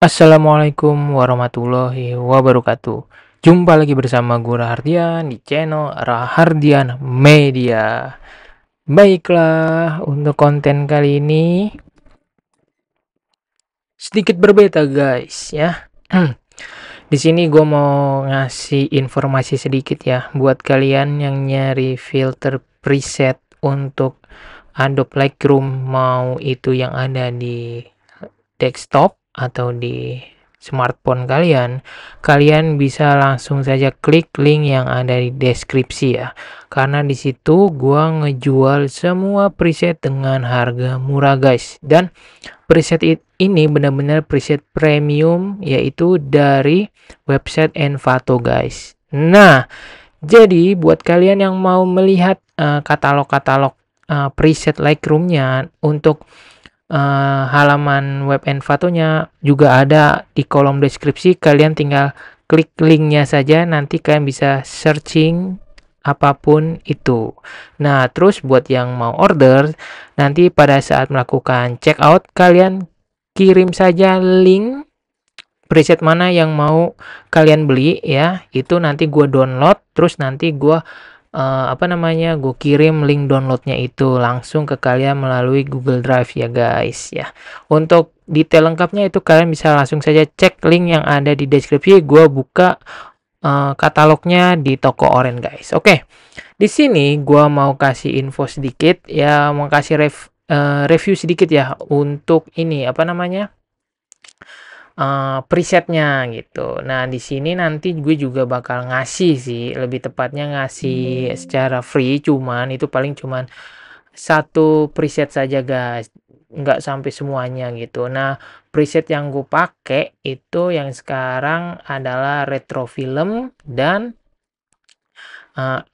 Assalamualaikum warahmatullahi wabarakatuh. Jumpa lagi bersama gue Rahardian di channel Rahardian Media. Baiklah, untuk konten kali ini sedikit berbeda guys ya. Di sini gue mau ngasih informasi sedikit ya buat kalian yang nyari filter preset untuk Adobe Lightroom, mau itu yang ada di desktop atau di smartphone kalian bisa langsung saja klik link yang ada di deskripsi ya, karena di situ gua ngejual semua preset dengan harga murah guys, dan preset ini benar-benar preset premium, yaitu dari website Envato guys. Nah, jadi buat kalian yang mau melihat katalog-katalog preset Lightroom-nya untuk halaman web Envato-nya juga ada di kolom deskripsi. Kalian tinggal klik linknya saja, nanti kalian bisa searching apapun itu. Nah, terus buat yang mau order, nanti pada saat melakukan checkout kalian kirim saja link preset mana yang mau kalian beli ya, itu nanti gue download, terus nanti gue gue kirim link downloadnya itu langsung ke kalian melalui Google Drive ya guys ya. Untuk detail lengkapnya itu kalian bisa langsung saja cek link yang ada di deskripsi. Gue buka katalognya di toko Oren guys. Oke, di sini gue mau kasih info sedikit ya, mau kasih review sedikit ya untuk ini presetnya gitu. Nah, di sini nanti gue juga bakal ngasih sih, lebih tepatnya ngasih secara free, cuman itu paling cuman satu preset saja guys, nggak sampai semuanya gitu. Nah, preset yang gue pakai itu yang sekarang adalah retro film dan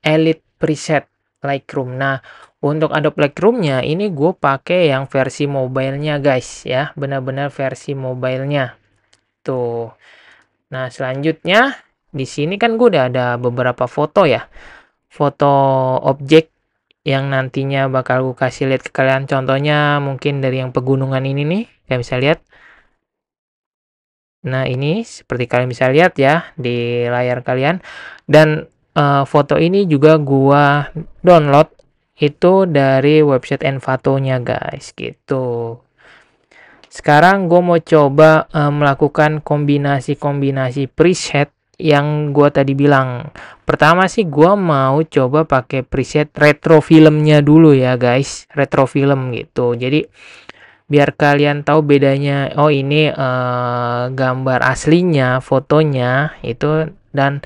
elite preset Lightroom. Nah, untuk Adobe Lightroom-nya ini gue pakai yang versi mobile-nya guys ya, benar-benar versi mobile-nya tuh. Nah, selanjutnya di sini kan gue udah ada beberapa foto ya. Foto objek yang nantinya bakal gue kasih lihat ke kalian. Contohnya mungkin dari yang pegunungan ini nih, kalian bisa lihat. Nah, ini seperti kalian bisa lihat ya di layar kalian. Dan foto ini juga gua download itu dari website Envato-nya guys gitu. Sekarang gue mau coba melakukan kombinasi-kombinasi preset yang gue tadi bilang. Pertama sih gue mau coba pakai preset retro filmnya dulu ya guys, retro film gitu. Jadi biar kalian tahu bedanya. Oh, ini gambar aslinya, fotonya itu, dan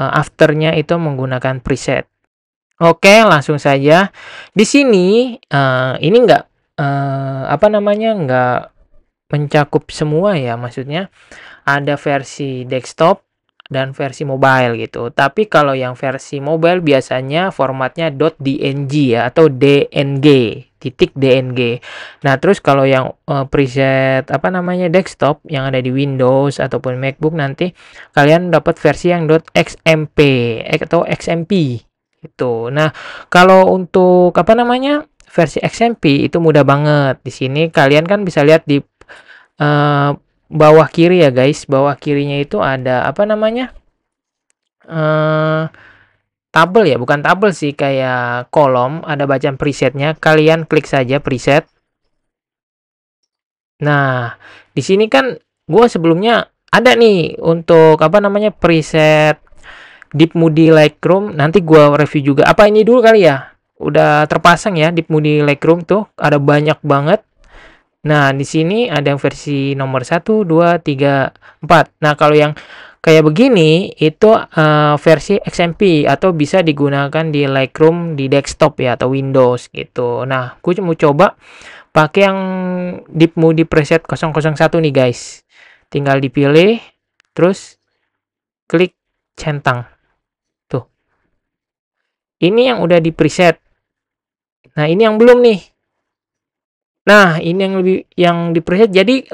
afternya itu menggunakan preset. Oke, langsung saja. Di sini ini enggak enggak mencakup semua ya, maksudnya ada versi desktop dan versi mobile gitu. Tapi kalau yang versi mobile biasanya formatnya .dng ya, atau dng titik dng. Nah, terus kalau yang preset desktop yang ada di Windows ataupun MacBook, nanti kalian dapat versi yang .xmp atau xmp gitu. Nah, kalau untuk versi XMP itu mudah banget. Di sini kalian kan bisa lihat di bawah kiri ya guys. Bawah kirinya itu ada tabel ya, bukan tabel sih, kayak kolom, ada bacaan presetnya. Kalian klik saja preset. Nah, di sini kan gue sebelumnya ada nih untuk preset Deep Moody Lightroom. Nanti gue review juga. Apa ini dulu kali ya? Udah terpasang ya Deep Moody Lightroom tuh, ada banyak banget. Nah, di sini ada yang versi nomor 1, 2, 3, 4. Nah, kalau yang kayak begini itu versi XMP atau bisa digunakan di Lightroom di desktop ya, atau Windows gitu. Nah, aku mau coba pakai yang Deep Moody Preset 001 nih guys. Tinggal dipilih, terus klik centang. Tuh. Ini yang udah di preset. Nah, ini yang belum nih. Nah, ini yang di preset, jadi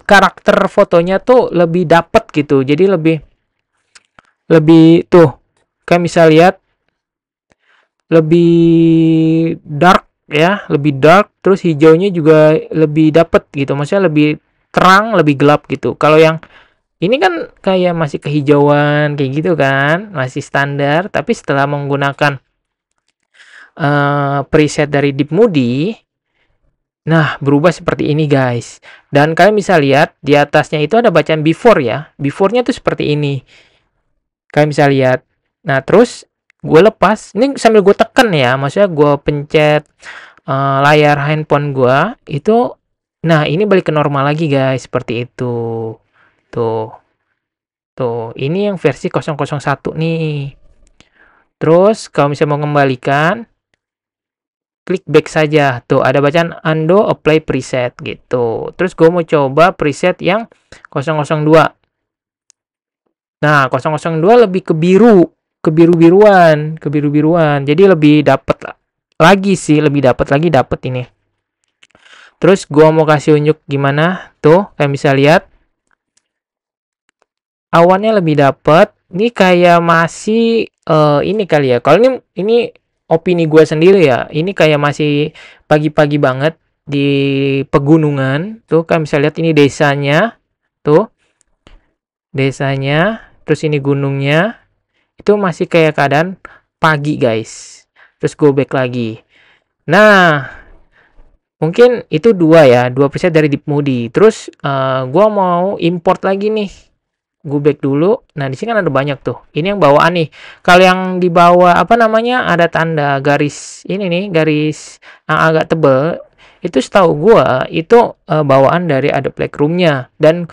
karakter fotonya tuh lebih dapet gitu. Jadi lebih tuh, kalian bisa lihat lebih dark ya, lebih dark, terus hijaunya juga lebih dapet gitu. Maksudnya lebih terang, lebih gelap gitu. Kalau yang ini kan kayak masih kehijauan kayak gitu kan, masih standar. Tapi setelah menggunakan preset dari Deep Moody, nah berubah seperti ini guys. Dan kalian bisa lihat di atasnya itu ada bacaan before ya. Before-nya tuh seperti ini. Kalian bisa lihat. Nah terus gue lepas. Ini sambil gue tekan ya. Maksudnya gue pencet layar handphone gue itu. Nah ini balik ke normal lagi guys. Seperti itu. Tuh, ini yang versi 001 nih. Terus kalau misalnya mau kembalikan, klik back saja. Tuh, ada bacaan undo apply preset gitu. Terus gue mau coba preset yang 002. Nah, 002 lebih ke biru, ke biru-biruan. Jadi lebih dapat lagi sih, dapat ini. Terus gue mau kasih unjuk gimana? Tuh, kalian bisa lihat. Awannya lebih dapat. Ini kayak masih ini kali ya. Kalau ini opini gue sendiri ya. Ini kayak masih pagi-pagi banget di pegunungan. Tuh kan bisa lihat ini desanya. Tuh. Desanya, terus ini gunungnya. Itu masih kayak keadaan pagi, guys. Terus go back lagi. Nah, mungkin itu dua preset dari Deep Moody. Terus gue mau import lagi nih. Gue back dulu. Nah, di sini kan ada banyak tuh. Ini yang bawaan nih. Kalau yang di bawah apa namanya? Ada tanda garis ini nih, garis yang agak tebel. Itu setahu gue itu bawaan dari Adobe Lightroom-nya. Dan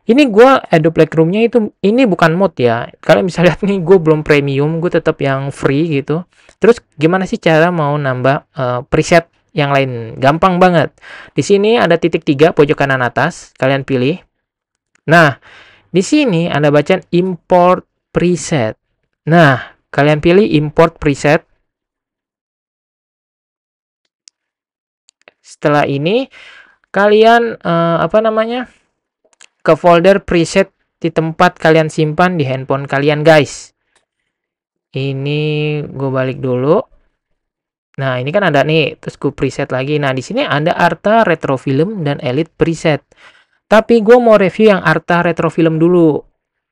ini gue Adobe Lightroom-nya itu ini bukan mod ya. Kalian bisa lihat nih, gue belum premium, gue tetap yang free gitu. Terus gimana sih cara mau nambah preset yang lain? Gampang banget. Di sini ada titik 3 pojok kanan atas, kalian pilih. Nah, di sini ada bacaan import preset. Nah, kalian pilih import preset. Setelah ini kalian ke folder preset di tempat kalian simpan di handphone kalian, guys. Ini gue balik dulu. Nah, ini kan ada nih, terus gue preset lagi. Nah, di sini ada Arta Retrofilm dan Elite preset. Tapi gue mau review yang Arta Retrofilm dulu.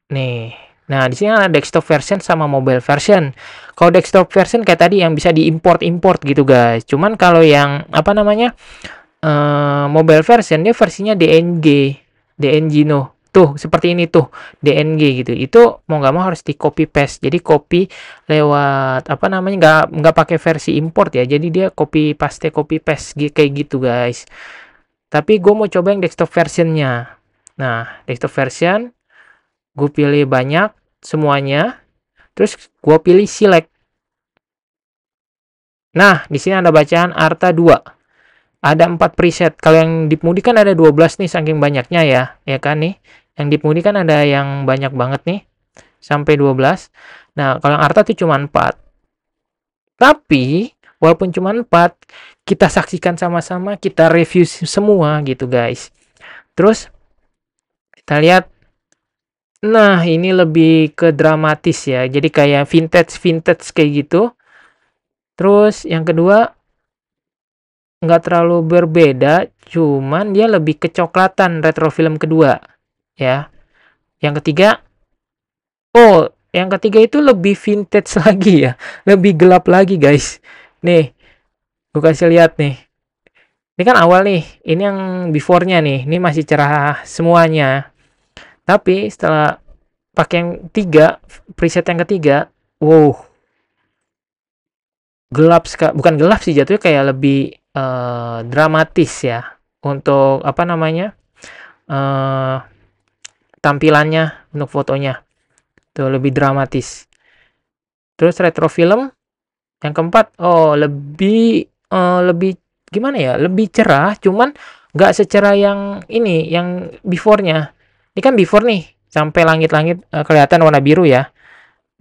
Nih. Nah, di sini ada desktop version sama mobile version. Kalau desktop version kayak tadi yang bisa diimport-import gitu, guys. Cuman kalau yang mobile version dia versinya DNG no. Tuh, seperti ini tuh, DNG gitu. Itu mau nggak mau harus di copy paste. Jadi copy lewat nggak pakai versi import ya. Jadi dia copy paste kayak gitu, guys. Tapi gue mau coba yang desktop versionnya. Nah, desktop version, gue pilih banyak, semuanya. Terus gue pilih select. Nah, di sini ada bacaan Arta 2. Ada 4 preset. Kalau yang Deep Moody kan ada 12 nih, saking banyaknya ya. Ya kan nih. Yang Deep Moody kan ada yang banyak banget nih. Sampai 12. Nah, kalau yang Arta tuh cuma 4. Tapi, walaupun cuma 4, kita saksikan sama-sama, kita review semua gitu, guys. Terus kita lihat, nah ini lebih ke dramatis ya, jadi kayak vintage kayak gitu. Terus yang kedua nggak terlalu berbeda, cuman dia lebih kecoklatan retrofilm kedua ya. Yang ketiga, yang ketiga itu lebih vintage lagi ya, lebih gelap lagi, guys. Nih, gue kasih lihat nih. Ini kan awal nih, ini yang before-nya nih, ini masih cerah semuanya. Tapi setelah pakai yang preset yang ketiga, wow, gelap sekali. Bukan gelap sih, jatuhnya kayak lebih dramatis ya. Untuk tampilannya, untuk fotonya. Tuh, lebih dramatis. Terus retrofilm yang keempat, lebih gimana ya, lebih cerah, cuman nggak secerah yang ini, yang before-nya. Ini kan before nih, sampai langit-langit kelihatan warna biru ya.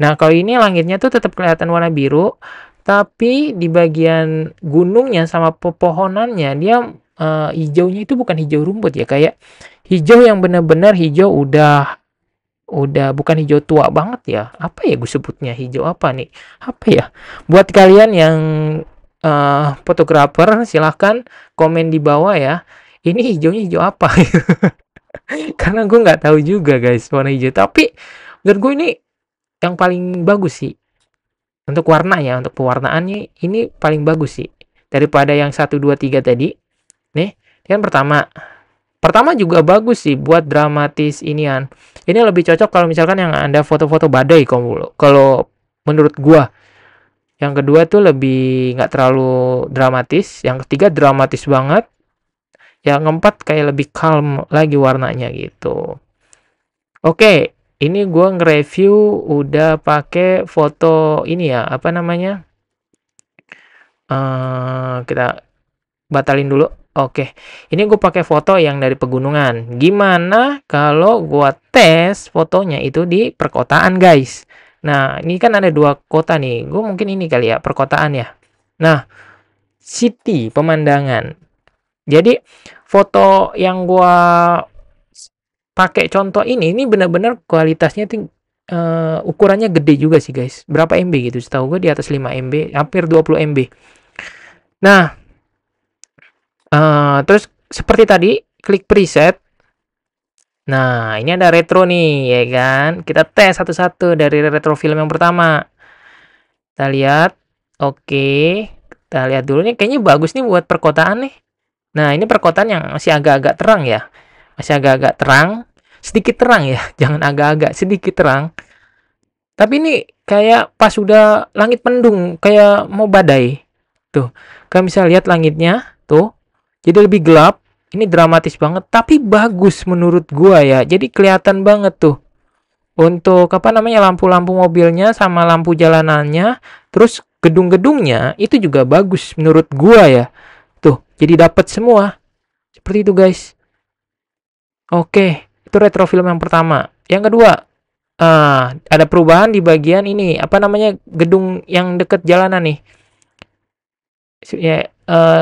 Nah, kalau ini langitnya tuh tetap kelihatan warna biru, tapi di bagian gunungnya sama pepohonannya dia hijaunya itu bukan hijau rumput ya, kayak hijau yang benar-benar hijau udah bukan hijau tua banget ya. Apa ya gue sebutnya, hijau apa nih? Apa ya? Buat kalian yang fotografer, silahkan komen di bawah ya. Ini hijaunya hijau apa? Karena gue nggak tahu juga guys warna hijau. Tapi menurut gue ini yang paling bagus sih. Untuk warna ya, untuk pewarnaannya ini paling bagus sih. Daripada yang 1, 2, 3 tadi. Nih, ini kan pertama. Pertama juga bagus sih buat dramatis inian. Ini lebih cocok kalau misalkan yang Anda foto-foto badai kalau menurut gua. Yang kedua tuh lebih nggak terlalu dramatis. Yang ketiga dramatis banget. Yang keempat kayak lebih calm lagi warnanya gitu. Oke, ini gua nge-review udah pakai foto ini ya, apa namanya? Kita batalin dulu. Oke, ini gue pakai foto yang dari pegunungan. Gimana kalau gue tes fotonya itu di perkotaan, guys? Nah, ini kan ada 2 kota nih. Gue mungkin ini kali ya, perkotaan ya. Nah, city, pemandangan. Jadi, foto yang gue pakai contoh ini benar-benar kualitasnya tuh ukurannya gede juga sih, guys. Berapa MB gitu? Setahu gue di atas 5 MB, hampir 20 MB. Nah, terus seperti tadi, klik preset. Nah, ini ada retro nih, ya kan? Kita tes satu-satu dari retro film yang pertama. Kita lihat. Oke. Kita lihat dulu nih, kayaknya bagus nih buat perkotaan nih. Nah, ini perkotaan yang masih agak-agak terang ya. Masih agak-agak terang. Sedikit terang ya, jangan agak-agak, sedikit terang. Tapi ini kayak pas udah langit mendung, kayak mau badai. Tuh, kalian bisa lihat langitnya, tuh. Jadi lebih gelap. Ini dramatis banget, tapi bagus menurut gua ya. Jadi kelihatan banget tuh. Untuk apa namanya lampu-lampu mobilnya sama lampu jalanannya, terus gedung-gedungnya itu juga bagus menurut gua ya. Tuh, jadi dapat semua. Seperti itu, guys. Oke, itu retro film yang pertama. Yang kedua, ada perubahan di bagian ini, apa namanya gedung yang deket jalanan nih. Ya,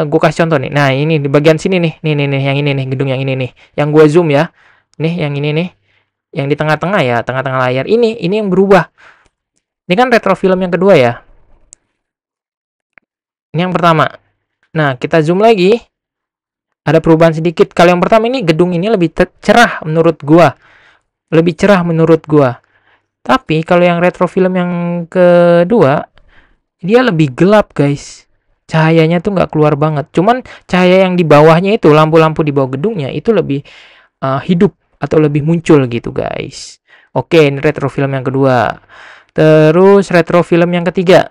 gue kasih contoh nih. Nah, ini di bagian sini nih. Nih, yang ini nih, gedung yang ini nih. Yang gue zoom ya. Nih, yang ini nih. Yang di tengah-tengah ya, tengah-tengah layar. Ini yang berubah. Ini kan retro film yang kedua ya. Ini yang pertama. Nah, kita zoom lagi. Ada perubahan sedikit. Kalau yang pertama ini, gedung ini lebih cerah menurut gua. Lebih cerah menurut gua. Tapi, kalau yang retro film yang kedua, dia lebih gelap, guys. Cahayanya tuh nggak keluar banget. Cuman cahaya yang di bawahnya itu, lampu-lampu di bawah gedungnya itu lebih hidup atau lebih muncul gitu, guys. Oke, ini retro film yang kedua. Terus retro film yang ketiga.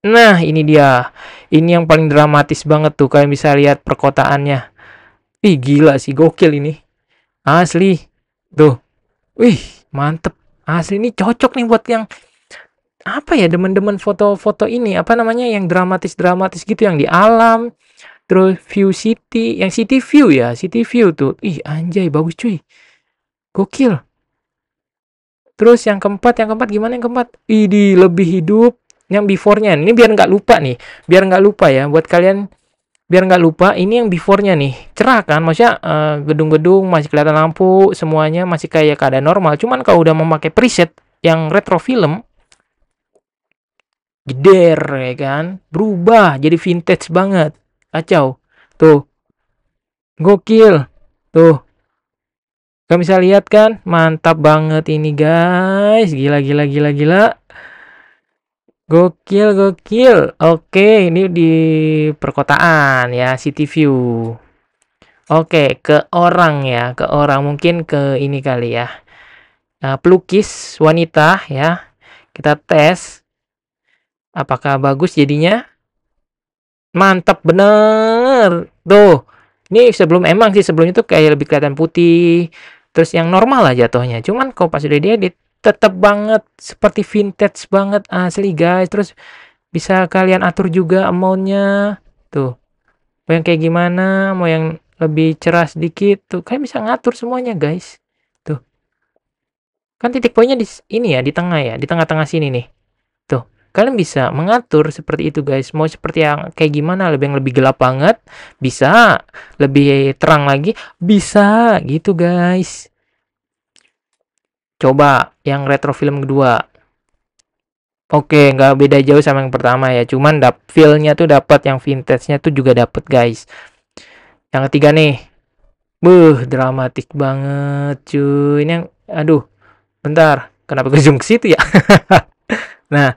Nah, ini dia. Ini yang paling dramatis banget tuh. Kalian bisa lihat perkotaannya. Ih, gila sih, gokil ini. Asli. Tuh. Wih, mantep. Asli ini cocok nih buat yang apa ya, demen-demen foto-foto ini, apa namanya, yang dramatis-dramatis gitu, yang di alam, terus view city, yang city view ya, city view tuh. Ih, anjay, bagus cuy. Gokil. Terus yang keempat gimana yang keempat? Ini lebih hidup. Yang before-nya, ini biar nggak lupa nih. Biar nggak lupa ya, buat kalian, biar nggak lupa, ini yang before-nya nih. Cerah kan? Maksudnya gedung-gedung masih kelihatan lampu, semuanya masih kayak keadaan normal. Cuman kalau udah memakai preset yang retro film, jeder ya kan, berubah jadi vintage banget, kacau tuh, gokil tuh, kamu bisa lihat kan, mantap banget ini guys, gila gila gila gila, gokil gokil. Oke, ini di perkotaan ya, city view. Oke, ke orang ya, ke orang, mungkin ke ini kali ya, pelukis wanita ya, kita tes apakah bagus jadinya. Mantap bener. Tuh. Ini emang sih sebelumnya tuh kayak lebih kelihatan putih. Terus yang normal lah jatuhnya. Cuman kalau pas udah diedit tetap banget seperti vintage banget asli guys. Terus bisa kalian atur juga amount-nya. Tuh. Mau yang kayak gimana, mau yang lebih cerah sedikit tuh. Kalian bisa ngatur semuanya guys. Tuh. Kan titik poinnya di ini ya, di tengah ya, di tengah-tengah sini nih. Tuh. Kalian bisa mengatur seperti itu guys. Mau seperti yang kayak gimana, yang lebih gelap banget, bisa. Lebih terang lagi, bisa gitu guys. Coba yang retro film kedua. Oke, nggak beda jauh sama yang pertama ya. Cuman feel-nya tuh dapat, yang vintage-nya tuh juga dapat guys. Yang ketiga nih. Dramatik banget cuy. Ini yang, aduh, bentar. Kenapa ke zoom ke situ ya? Nah,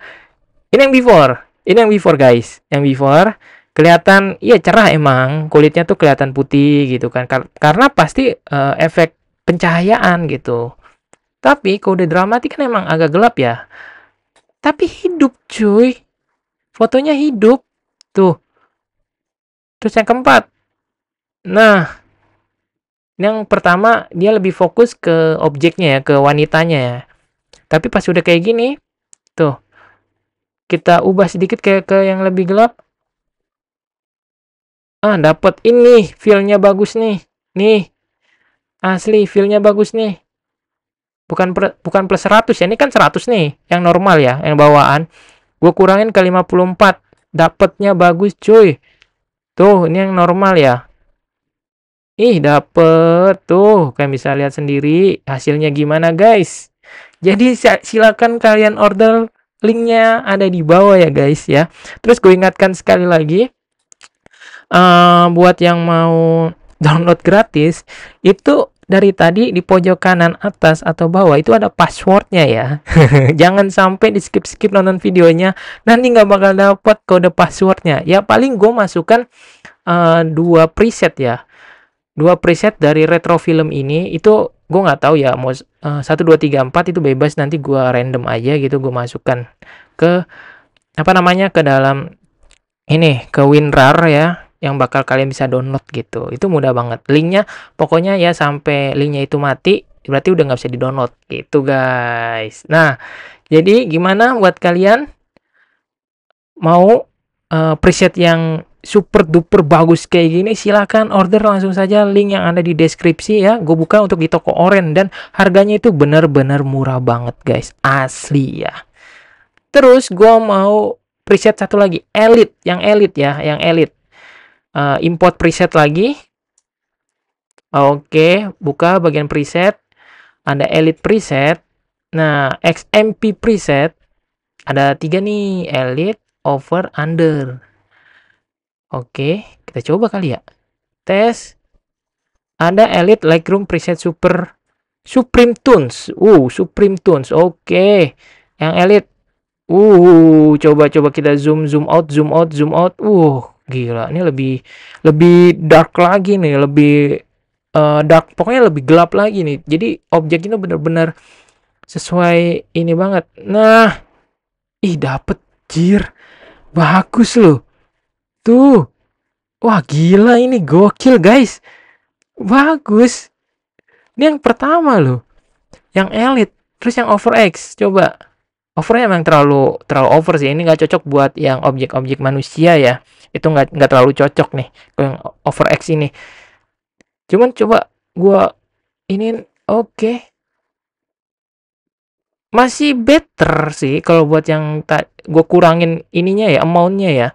ini yang before. Ini yang before guys. Yang before kelihatan iya cerah emang. Kulitnya tuh kelihatan putih gitu kan. Karena pasti efek pencahayaan gitu. Tapi kalau udah dramatik kan emang agak gelap ya. Tapi hidup cuy. Fotonya hidup. Tuh. Terus yang keempat. Nah, yang pertama dia lebih fokus ke objeknya ya, ke wanitanya ya. Tapi pas udah kayak gini, tuh, kita ubah sedikit ke yang lebih gelap. Dapat ini, feel-nya bagus nih. Nih, asli feel-nya bagus nih. Bukan plus 100 ya, ini kan 100 nih, yang normal ya, yang bawaan. Gue kurangin ke 54, dapatnya bagus cuy. Tuh, ini yang normal ya. Ih, dapet tuh, kalian bisa lihat sendiri hasilnya gimana guys. Jadi silakan kalian order, linknya ada di bawah ya guys ya. Terus gue ingatkan sekali lagi, buat yang mau download gratis itu dari tadi di pojok kanan atas atau bawah itu ada passwordnya ya. Jangan sampai di skip nonton videonya, nanti nggak bakal dapat kode passwordnya. Ya paling gue masukkan 2 preset ya. 2 preset dari retro film ini itu gue nggak tahu ya mau 1 2 3 4 itu bebas, nanti gue random aja gitu, gue masukkan ke apa namanya ke dalam ini ke WinRAR ya, yang bakal kalian bisa download gitu. Itu mudah banget. Linknya pokoknya ya sampai linknya itu mati berarti udah nggak bisa di download gitu guys. Nah jadi gimana buat kalian mau preset yang super duper bagus kayak gini, silahkan order langsung saja, link yang ada di deskripsi ya. Gue buka untuk di toko Oren dan harganya itu bener-bener murah banget guys, asli ya. Terus gue mau preset satu lagi, Elite, yang Elite ya, yang Elite. Import preset lagi. Oke, buka bagian preset, ada Elite preset. Nah, XMP preset ada 3 nih, Elite, Over, Under. Oke, kita coba kali ya. Tes. Ada Elite Lightroom preset Supreme Tones. Supreme Tones. Oke. Yang Elite. Coba kita zoom out. Gila. Ini lebih dark lagi nih, lebih dark. Pokoknya lebih gelap lagi nih. Jadi objek ini benar-benar sesuai ini banget. Nah, dapet jir. Bagus loh. Tuh. Wah, gila ini gokil, guys. Bagus. Ini yang pertama loh. Yang Elite. Terus yang Over X. Coba. Overnya emang terlalu over sih. Ini nggak cocok buat yang objek-objek manusia ya. Itu nggak terlalu cocok nih. Yang Over X ini. Cuman coba gua ini oke. Masih better sih kalau buat yang gue kurangin ininya ya, amountnya ya.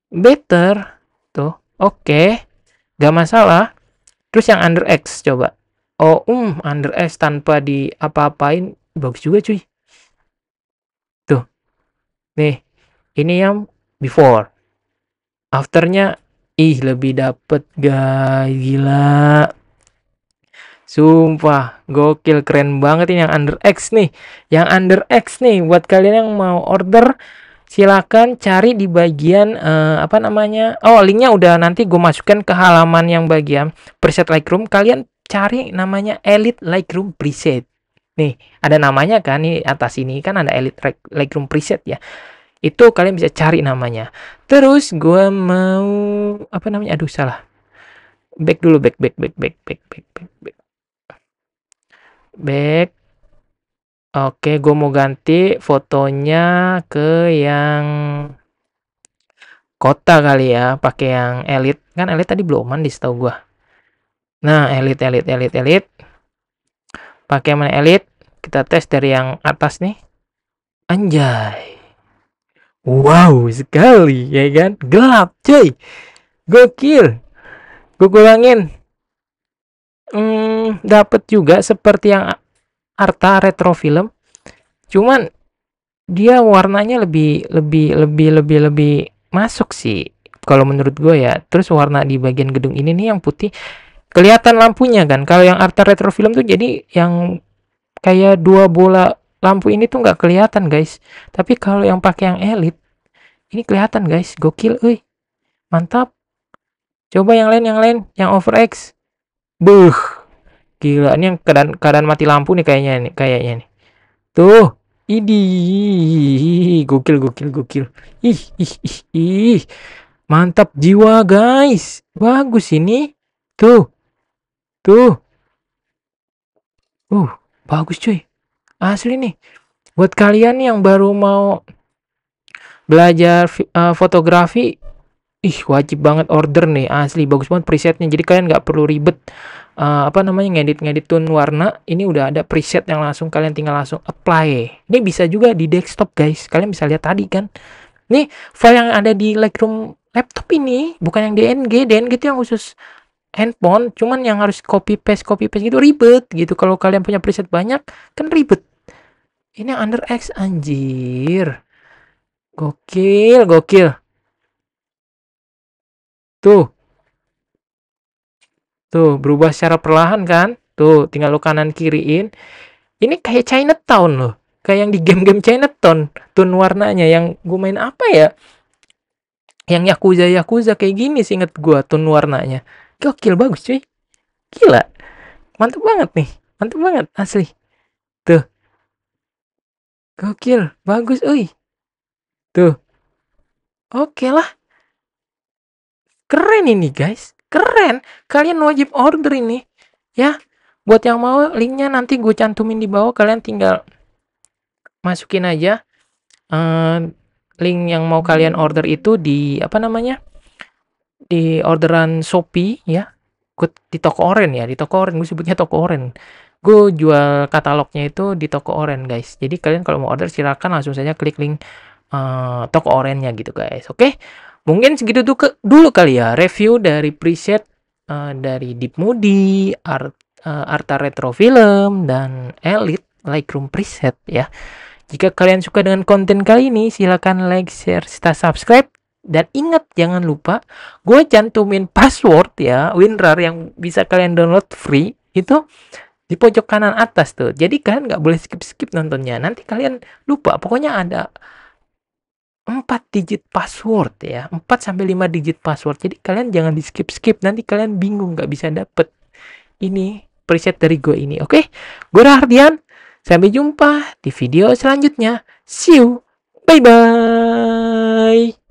Better. Tuh, oke. Gak masalah. Terus yang Under X coba. Under X tanpa di apa-apain bagus juga cuy. Tuh. Nih, ini yang before. Afternya lebih dapet guys, gila. Sumpah, gokil, keren banget ini yang Under X nih. Yang Under X nih buat kalian yang mau order, silakan cari di bagian apa namanya, linknya udah nanti gue masukkan ke halaman yang bagian preset Lightroom. Kalian cari namanya Elite Lightroom preset. Nih ada namanya kan, nih atas ini kan ada Elite Lightroom preset ya, itu kalian bisa cari namanya. Terus gue mau apa namanya, aduh salah, back dulu, back. Oke, gue mau ganti fotonya ke yang kota kali ya, pakai yang Elite. Kan Elite tadi belum di setahu gue. Nah, Elite. Pakai mana Elite? Kita tes dari yang atas nih. Anjay. Wow, sekali, ya kan? Gelap, cuy. Gokil. Gue kurangin. Dapat juga seperti yang Arta retro film. Cuman dia warnanya lebih masuk sih kalau menurut gue ya. Terus warna di bagian gedung ini nih yang putih kelihatan lampunya kan. Kalau yang Arta Retro Film tuh jadi yang kayak dua bola lampu ini tuh nggak kelihatan guys. Tapi kalau yang pakai yang Elite ini kelihatan guys. Gokil, euy. Mantap. Coba yang lain, yang OverX. Buh, gila. Ini yang keadaan mati lampu nih kayaknya nih. Tuh, idih, gokil. Ih. Mantap jiwa guys. Bagus ini. Tuh. Bagus cuy. Asli nih. Buat kalian yang baru mau belajar fotografi, wajib banget order nih. Asli bagus banget presetnya. Jadi kalian nggak perlu ribet ngedit tone warna. Ini udah ada preset yang tinggal langsung apply. Ini bisa juga di desktop guys. Kalian bisa lihat tadi kan. Nih file yang ada di Lightroom laptop ini bukan yang DNG itu yang khusus handphone, cuman yang harus copy paste gitu ribet gitu. Kalau kalian punya preset banyak kan ribet. Ini yang Under X, anjir. Gokil. Tuh berubah secara perlahan kan. Tuh tinggal lu kanan kiriin. Ini kayak Chinatown loh. Kayak yang di game-game Chinatown. Tone warnanya yang gue main apa ya? Yang Yakuza kayak gini sih inget gue tone warnanya. Gokil, bagus cuy. Gila. Mantep banget nih. Mantep banget asli. Tuh. Gokil, bagus euy. Tuh. Oke lah. Keren ini guys. Keren. Kalian wajib order ini. Ya. Buat yang mau linknya nanti gue cantumin di bawah. Kalian tinggal masukin aja. Link yang mau kalian order itu di di orderan Shopee ya. Di toko oren ya. Di toko oren. Gue sebutnya toko oren. Gue jual katalognya itu di toko oren guys. Jadi kalian kalau mau order silakan langsung saja klik link toko orennya gitu guys. Oke, mungkin segitu dulu kali ya review dari preset dari Deep Moody, Arta Retro Film, dan Elite Lightroom preset ya. Jika kalian suka dengan konten kali ini, silakan like, share, serta subscribe. Dan ingat, jangan lupa gue cantumin password ya WinRAR yang bisa kalian download free itu di pojok kanan atas tuh. Jadi kalian nggak boleh skip nontonnya. Nanti kalian lupa. Pokoknya ada 4 digit password ya. 4-5 digit password. Jadi kalian jangan di skip. Nanti kalian bingung nggak bisa dapet ini preset dari gue ini. Oke? Gue Rahardian. Sampai jumpa di video selanjutnya. See you. Bye-bye.